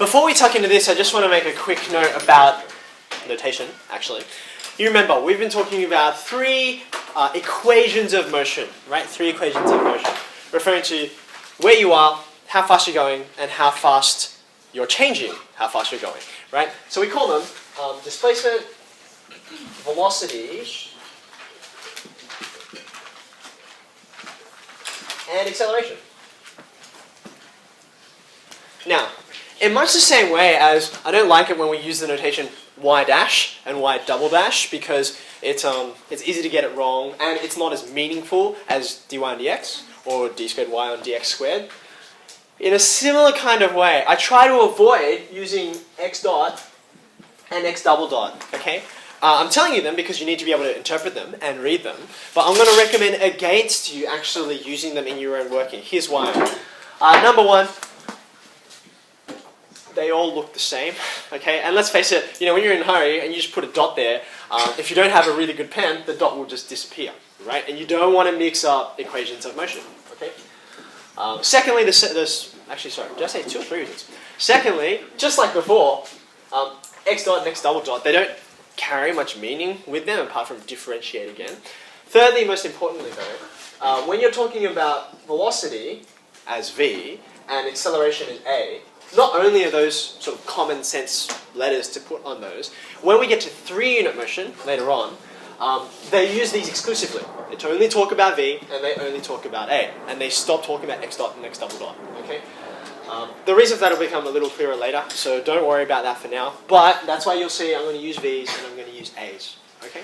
before we tuck into this, I just want to make a quick note about notation, actually. You remember, we've been talking about three equations of motion, right? Three equations of motion, referring to where you are, how fast you're going, and how fast you're changing, how fast you're going, right? So we call them displacement, velocity, and acceleration. Now, in much the same way as I don't like it when we use the notation y dash and y double dash because it's easy to get it wrong and it's not as meaningful as dy on dx or d squared y on dx squared. In a similar kind of way, I try to avoid using x dot and x double dot, okay? I'm telling you them because you need to be able to interpret them and read them, but I'm going to recommend against you actually using them in your own working. Here's why. Number one, they all look the same, okay? And let's face it, you know, when you're in a hurry and you just put a dot there, if you don't have a really good pen, the dot will just disappear, right? And you don't want to mix up equations of motion, okay? Secondly, actually, sorry, did I say 2 or 3 reasons? Secondly, just like before, x dot and x double dot, they don't carry much meaning with them apart from differentiate again. Thirdly, most importantly though, when you're talking about velocity as v and acceleration as a, not only are those sort of common sense letters to put on those, when we get to 3-unit motion later on, they use these exclusively. They only talk about v and they only talk about a, and they stop talking about x dot and x double dot. Okay. The reason for that will become a little clearer later, so don't worry about that for now. But that's why you'll see I'm going to use v's and I'm going to use a's. Okay.